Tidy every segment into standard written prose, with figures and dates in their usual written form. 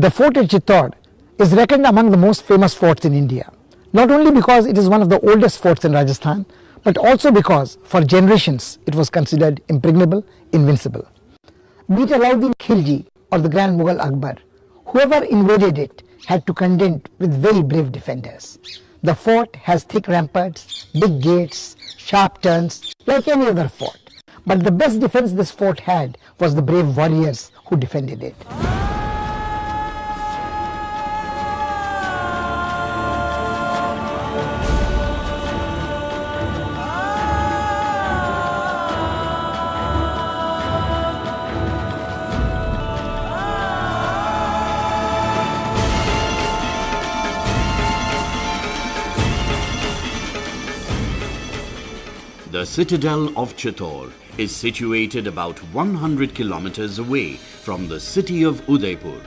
The fort at Chittor is reckoned among the most famous forts in India, not only because it is one of the oldest forts in Rajasthan, but also because for generations it was considered impregnable, invincible. Be it Alauddin Khilji or the Grand Mughal Akbar, whoever invaded it had to contend with very brave defenders. The fort has thick ramparts, big gates, sharp turns, like any other fort. But the best defense this fort had was the brave warriors who defended it. The Citadel of Chittor is situated about 100 kilometers away from the city of Udaipur.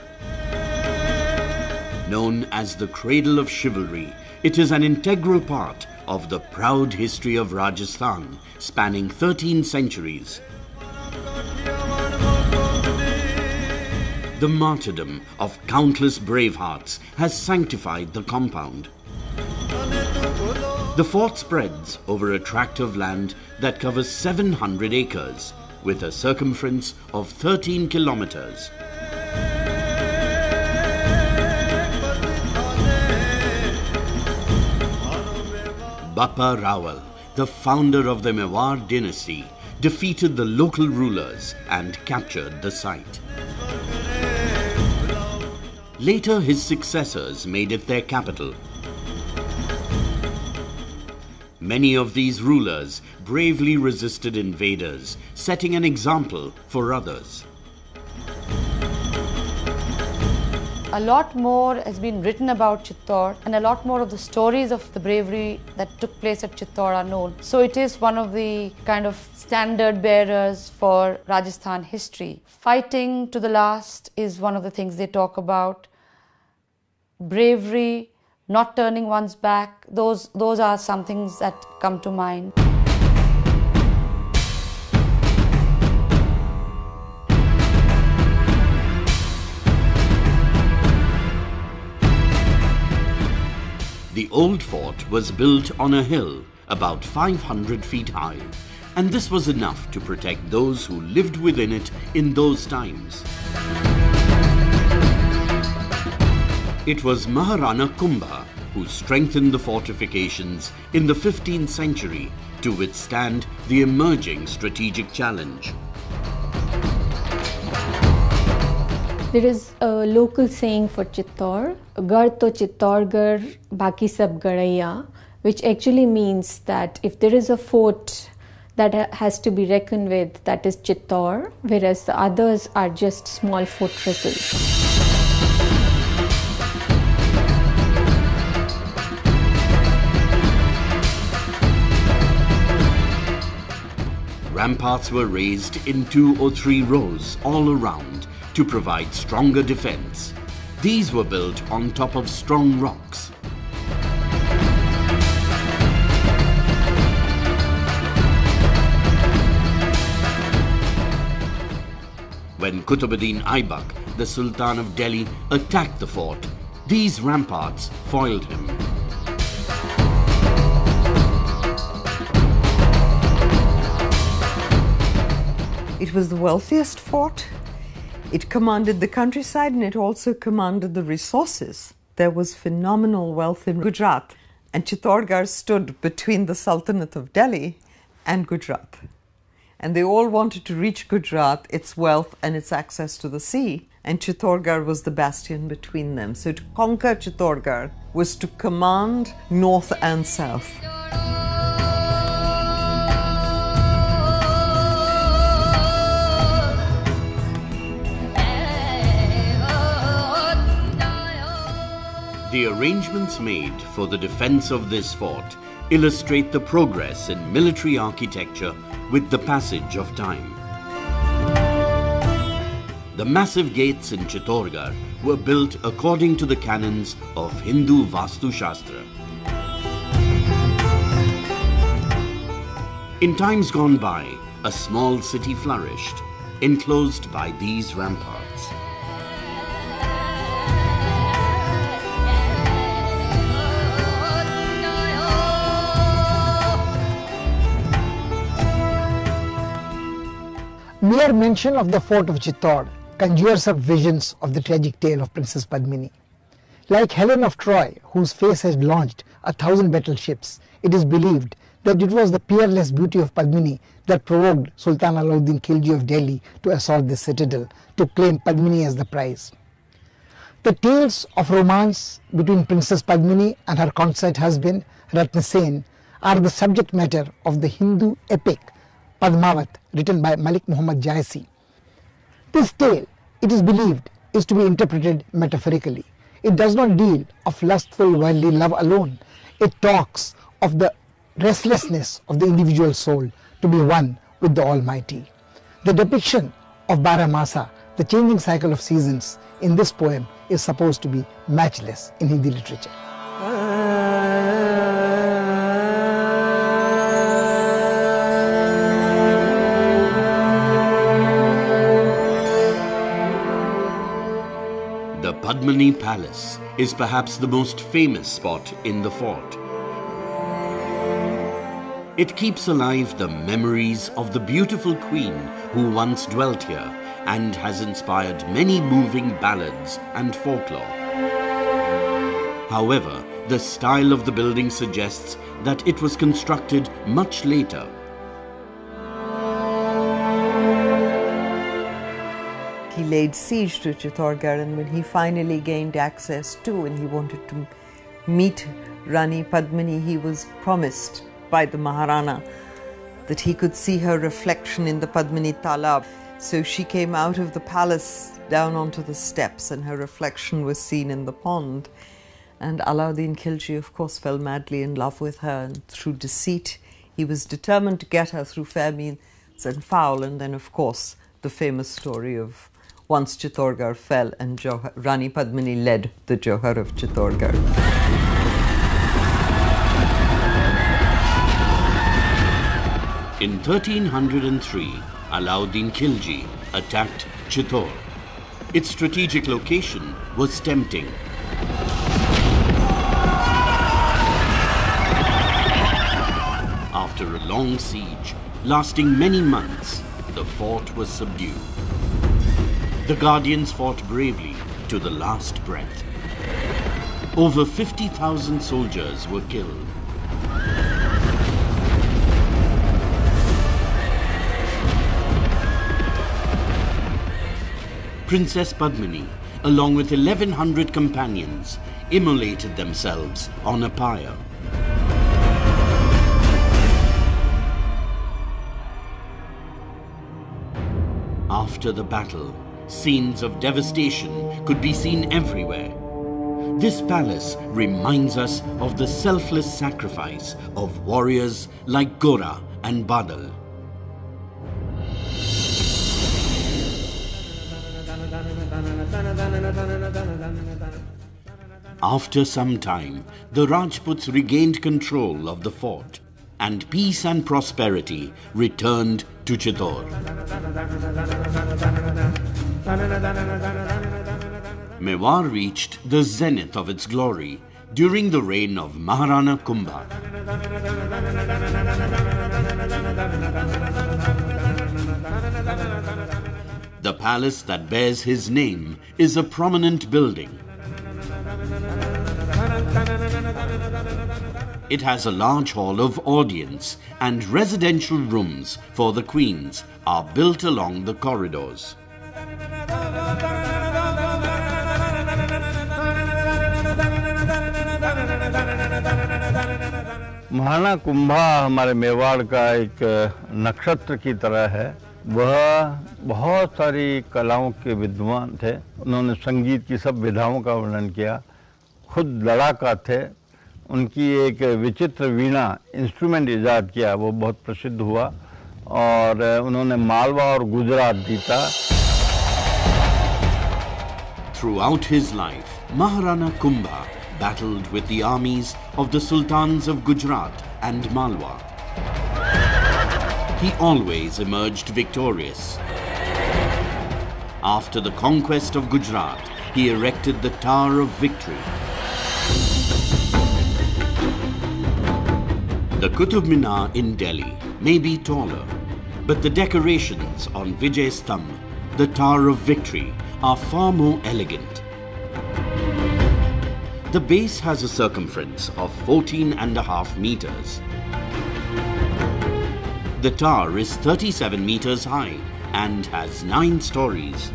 Known as the cradle of chivalry, it is an integral part of the proud history of Rajasthan, spanning 13 centuries. The martyrdom of countless brave hearts has sanctified the compound. The fort spreads over a tract of land that covers 700 acres, with a circumference of 13 kilometers. Bappa Rawal, the founder of the Mewar dynasty, defeated the local rulers and captured the site. Later, his successors made it their capital. Many of these rulers bravely resisted invaders, setting an example for others. A lot more has been written about Chittor, and a lot more of the stories of the bravery that took place at Chittor are known. So it is one of the kind of standard bearers for Rajasthan history. Fighting to the last is one of the things they talk about. Bravery, not turning one's back, those are some things that come to mind. The old fort was built on a hill about 500 feet high, and this was enough to protect those who lived within it in those times. It was Maharana Kumbha who strengthened the fortifications in the 15th century to withstand the emerging strategic challenge. There is a local saying for Chittor, Gar to Chittorgarh, Baki sab Garaiya, which actually means that if there is a fort that has to be reckoned with, that is Chittor, whereas the others are just small fortresses. Ramparts were raised in 2 or 3 rows all around to provide stronger defense. These were built on top of strong rocks. When Qutbuddin Aibak, the Sultan of Delhi, attacked the fort, these ramparts foiled him. It was the wealthiest fort. It commanded the countryside and it also commanded the resources. There was phenomenal wealth in Gujarat, and Chittorgarh stood between the Sultanate of Delhi and Gujarat. And they all wanted to reach Gujarat, its wealth and its access to the sea, and Chittorgarh was the bastion between them. So to conquer Chittorgarh was to command north and south. The arrangements made for the defense of this fort illustrate the progress in military architecture with the passage of time. The massive gates in Chittorgarh were built according to the canons of Hindu Vastu Shastra. In times gone by, a small city flourished, enclosed by these ramparts. Mere mention of the fort of Chittor conjures up visions of the tragic tale of Princess Padmini. Like Helen of Troy, whose face had launched 1,000 battleships, it is believed that it was the peerless beauty of Padmini that provoked Sultan Alauddin Khilji of Delhi to assault the citadel, to claim Padmini as the prize. The tales of romance between Princess Padmini and her consort husband Ratna Sen are the subject matter of the Hindu epic Padmavat, written by Malik Muhammad Jaisi. This tale, it is believed, is to be interpreted metaphorically. It does not deal of lustful worldly love alone. It talks of the restlessness of the individual soul to be one with the Almighty. The depiction of Baramasa, the changing cycle of seasons, in this poem is supposed to be matchless in Hindi literature. The Padmini Palace is perhaps the most famous spot in the fort. It keeps alive the memories of the beautiful queen who once dwelt here and has inspired many moving ballads and folklore. However, the style of the building suggests that it was constructed much later. He laid siege to Chittorgarh, and when he finally gained access to and he wanted to meet Rani Padmini, he was promised by the Maharana that he could see her reflection in the Padmini Talab. So she came out of the palace down onto the steps and her reflection was seen in the pond. And Alauddin Khilji, of course, fell madly in love with her, and through deceit he was determined to get her through fair means and foul. And then, of course, the famous story of once Chittorgarh fell and Rani Padmini led the Johar of Chittorgarh. In 1303, Alauddin Khilji attacked Chittor. Its strategic location was tempting. After a long siege, lasting many months, the fort was subdued. The Guardians fought bravely to the last breath. Over 50,000 soldiers were killed. Princess Padmini, along with 1,100 companions, immolated themselves on a pyre. After the battle, scenes of devastation could be seen everywhere. This palace reminds us of the selfless sacrifice of warriors like Gora and Badal. After some time, the Rajputs regained control of the fort, and peace and prosperity returned to Chittor. Mewar reached the zenith of its glory during the reign of Maharana Kumbha. The palace that bears his name is a prominent building. It has a large hall of audience, and residential rooms for the queens are built along the corridors. Maharana Kumbha हमारे मेवाड़ का एक नक्षत्र की तरह है। वह बहुत सारी कलाओं के विद्वान थे। उन्होंने संगीत की सब विधाओं का वर्णन किया। खुद लड़ाका थे। उनकी एक विचित्र वीणा इंस्ट्रूमेंट इजाद किया, वो बहुत प्रसिद्ध हुआ, और उन्होंने मालवा और गुजरात जीता। Throughout his life, Maharana Kumbha battled with the armies of the Sultans of Gujarat and Malwa. He always emerged victorious. After the conquest of Gujarat, he erected the Tower of Victory. The Qutub Minar in Delhi may be taller, But the decorations on Vijay Stambh, the Tower of Victory, are far more elegant. The base has a circumference of 14.5 meters. The tower is 37 meters high and has 9 stories.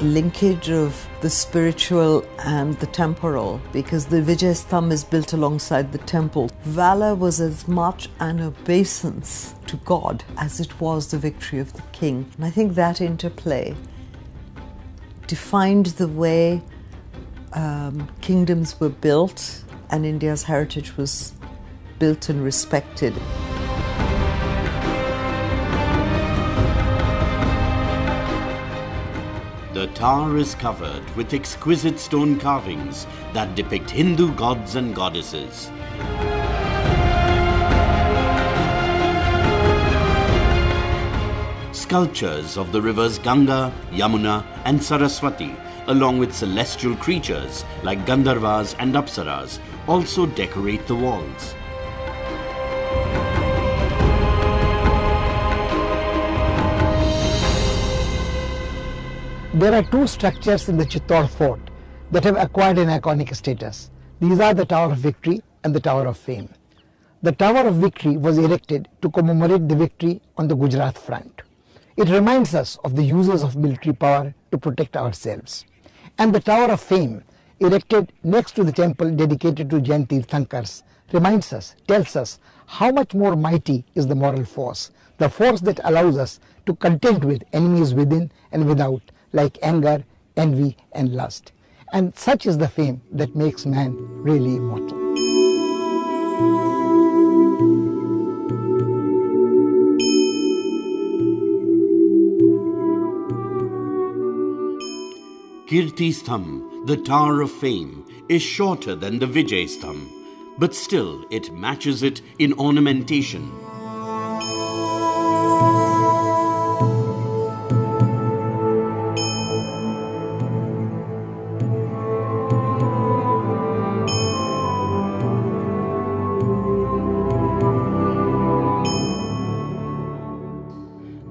Linkage of the spiritual and the temporal, because the Vijay Stambh is built alongside the temple. Valor was as much an obeisance to God as it was the victory of the king. And I think that interplay defined the way kingdoms were built and India's heritage was built and respected. The tower is covered with exquisite stone carvings that depict Hindu gods and goddesses. Sculptures of the rivers Ganga, Yamuna and Saraswati, along with celestial creatures like Gandharvas and Apsaras, also decorate the walls. There are 2 structures in the Chittorgarh Fort that have acquired an iconic status. These are the Tower of Victory and the Tower of Fame. The Tower of Victory was erected to commemorate the victory on the Gujarat front. It reminds us of the uses of military power to protect ourselves. And the Tower of Fame, erected next to the temple dedicated to Jain Tirthankars, reminds us, tells us how much more mighty is the moral force, the force that allows us to contend with enemies within and without, like anger, envy and lust. And such is the fame that makes man really immortal. Kirti Stambh, the Tower of Fame, is shorter than the Vijay Stambh, but still it matches it in ornamentation.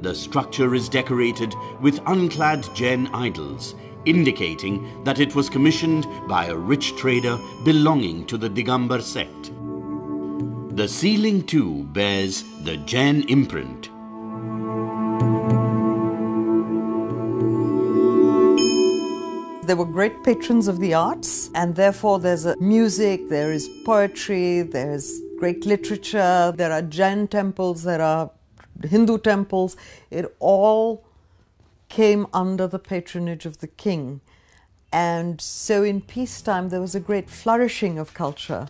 The structure is decorated with unclad Jain idols, indicating that it was commissioned by a rich trader belonging to the Digambar sect. The ceiling too bears the Jain imprint. They were great patrons of the arts, and therefore there's music, there is poetry, there is great literature, there are Jain temples, there are Hindu temples. It all came under the patronage of the king. And so in peacetime there was a great flourishing of culture.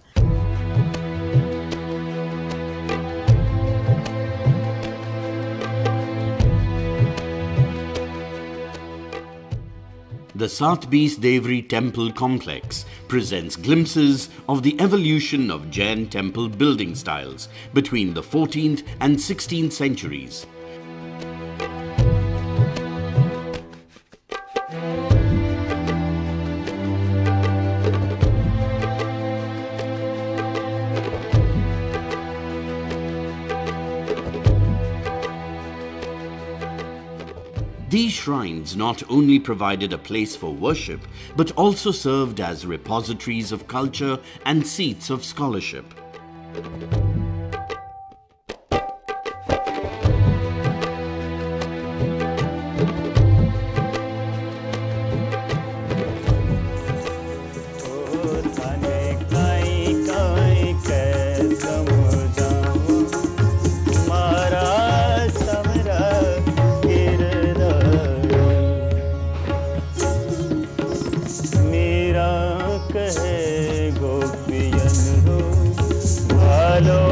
The Satbis Devri temple complex presents glimpses of the evolution of Jain temple building styles between the 14th and 16th centuries. These shrines not only provided a place for worship, but also served as repositories of culture and seats of scholarship. Hello.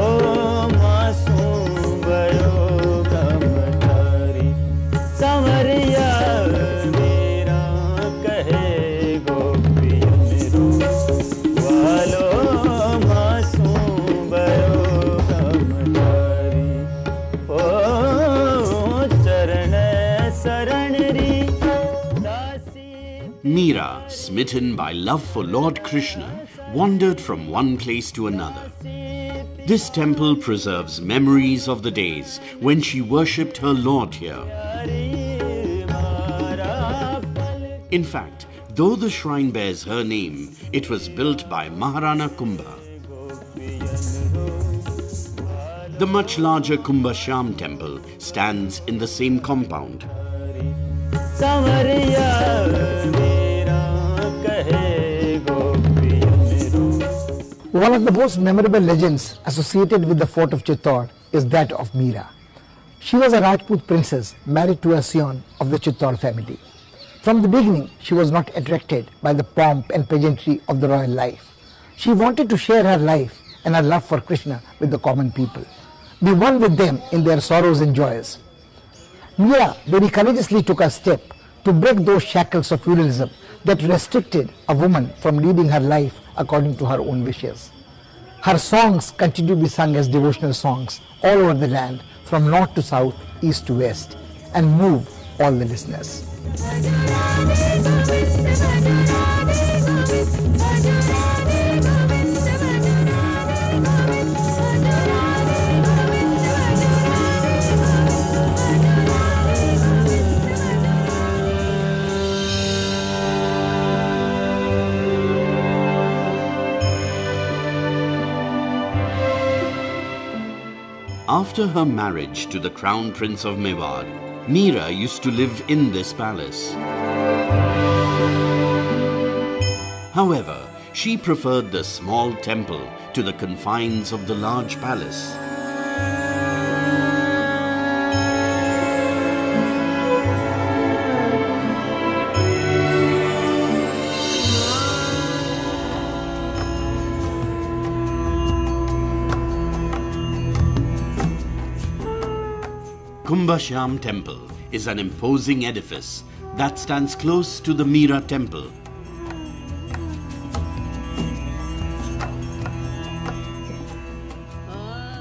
smitten by love for Lord Krishna, wandered from one place to another. This temple preserves memories of the days when she worshipped her Lord here. In fact, though the shrine bears her name, it was built by Maharana Kumbha. The much larger Kumbha Shyam temple stands in the same compound. One of the most memorable legends associated with the fort of Chittor is that of Meera. She was a Rajput princess married to a scion of the Chittor family. From the beginning, she was not attracted by the pomp and pageantry of the royal life. She wanted to share her life and her love for Krishna with the common people, be one with them in their sorrows and joys. Meera very courageously took a step to break those shackles of feudalism that restricted a woman from leading her life according to her own wishes. Her songs continue to be sung as devotional songs all over the land, from north to south, east to west, and move all the listeners. After her marriage to the Crown Prince of Mewar, Meera used to live in this palace. However, she preferred the small temple to the confines of the large palace. Kumbha Shyam Temple is an imposing edifice that stands close to the Meera Temple.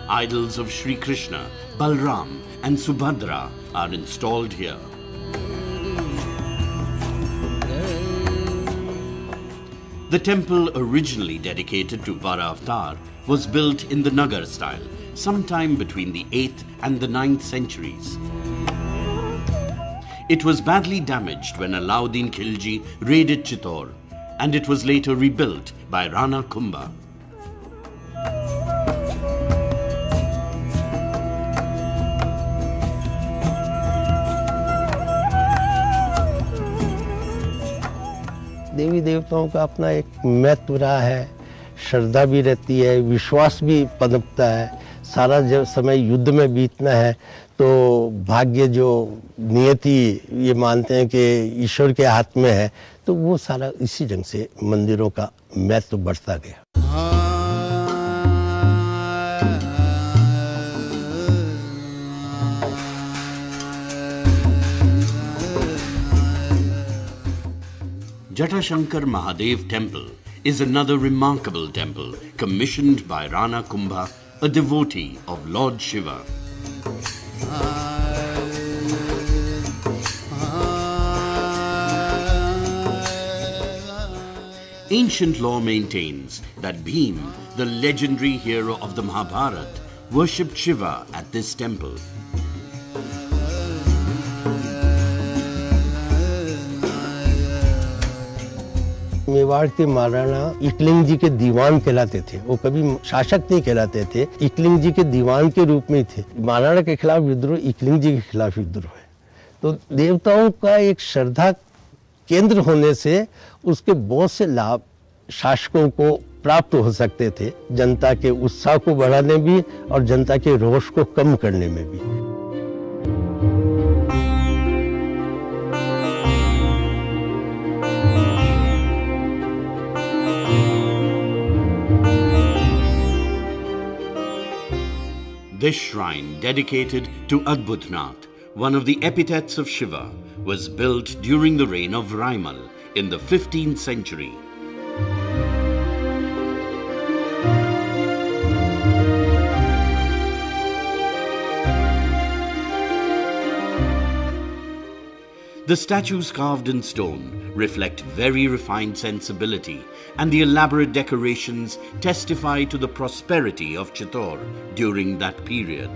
Idols of Sri Krishna, Balram and Subhadra are installed here. The temple, originally dedicated to Vara Avatar, was built in the Nagar style, sometime between the 8th and the 9th centuries. It was badly damaged when Alauddin Khilji raided Chittor, and it was later rebuilt by Rana Kumbha. देवी देवताओं का अपना एक महत्व रहा है, श्रद्धा भी रहती है, विश्वास भी पनपता है। सारा जब समय युद्ध में बीतना है तो भाग्य जो नियति ये मानते हैं कि ईश्वर के हाथ में है, तो वो सारा इसी ढंग से मंदिरों का महत्व बढ़ता गया। Jatashankar Mahadev Temple is another remarkable temple commissioned by Rana Kumbha, a devotee of Lord Shiva. Ancient lore maintains that Bhim, the legendary hero of the Mahabharata, worshipped Shiva at this temple. Mewar के महाराणा इकलिंग जी के दीवान कहलाते थे। वो कभी शासक नहीं कहलाते थे, इकलिंग जी के दीवान के रूप में थे। महाराणा के खिलाफ विद्रोह इकलिंग जी के खिलाफ विद्रोह है। तो देवताओं का एक श्रद्धा केंद्र होने से उसके बहुत से लाभ शासकों को प्राप्त हो सकते थे, जनता के उत्साह को बढ़ाने भी और जनता के रोष को कम करने में भी। This shrine, dedicated to Adbhutnath, one of the epithets of Shiva, was built during the reign of Raimal in the 15th century. The statues carved in stone reflect very refined sensibility, and the elaborate decorations testify to the prosperity of Chittor during that period.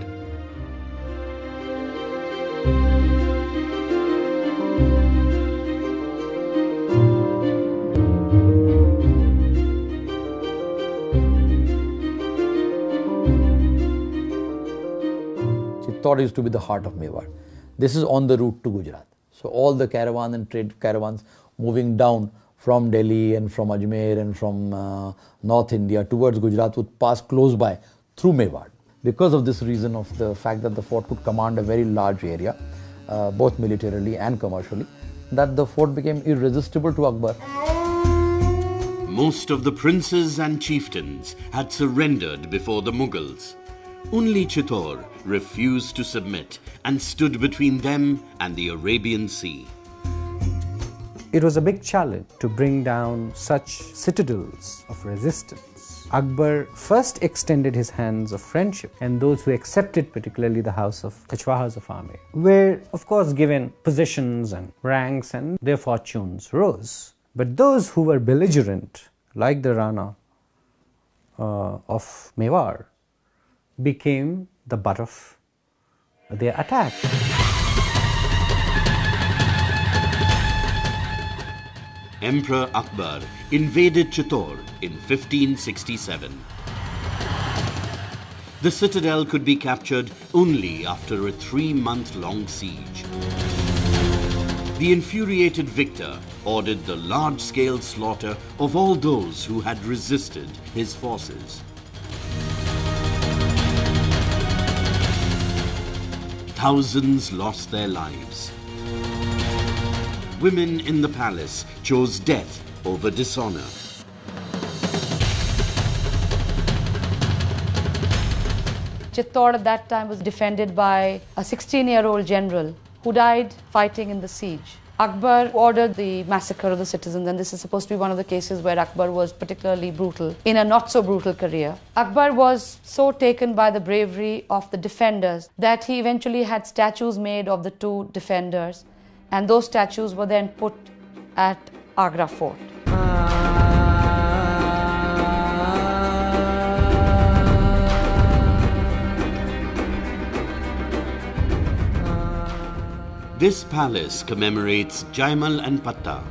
Chittor used to be the heart of Mewar. This is on the route to Gujarat. So all the caravan and trade caravans moving down from Delhi and from Ajmer and from North India towards Gujarat would pass close by through Mewar. Because of this reason of the fact that the fort could command a very large area, both militarily and commercially, that the fort became irresistible to Akbar. Most of the princes and chieftains had surrendered before the Mughals. Only Chittor refused to submit and stood between them and the Arabian Sea. It was a big challenge to bring down such citadels of resistance. Akbar first extended his hands of friendship, and those who accepted, particularly the Kachwahas of Amir, were of course given positions and ranks, and their fortunes rose. But those who were belligerent, like the Rana of Mewar, became the butt of their attack. Emperor Akbar invaded Chittor in 1567. The citadel could be captured only after a 3-month-long siege. The infuriated victor ordered the large-scale slaughter of all those who had resisted his forces. Thousands lost their lives. Women in the palace chose death over dishonor. Chittor at that time was defended by a 16-year-old general who died fighting in the siege. Akbar ordered the massacre of the citizens, and this is supposed to be one of the cases where Akbar was particularly brutal in a not-so-brutal career. Akbar was so taken by the bravery of the defenders that he eventually had statues made of the 2 defenders, and those statues were then put at Agra Fort. This palace commemorates Jaimal and Patta,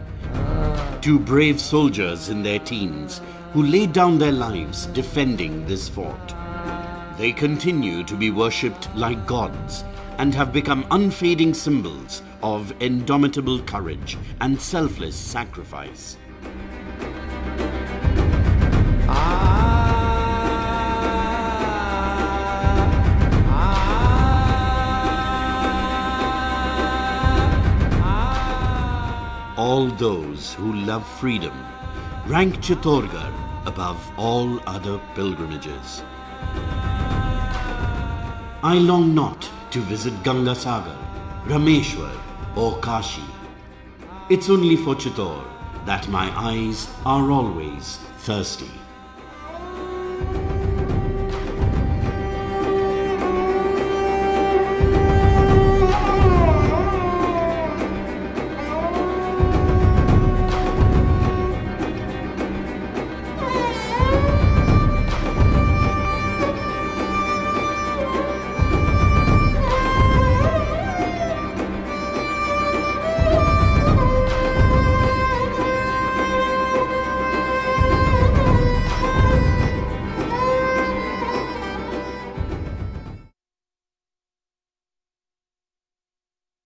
2 brave soldiers in their teens who laid down their lives defending this fort. They continue to be worshipped like gods and have become unfading symbols of indomitable courage and selfless sacrifice. All those who love freedom rank Chittorgarh above all other pilgrimages. I long not to visit Ganga Sagar, Rameshwar or Kashi. It's only for Chittor that my eyes are always thirsty.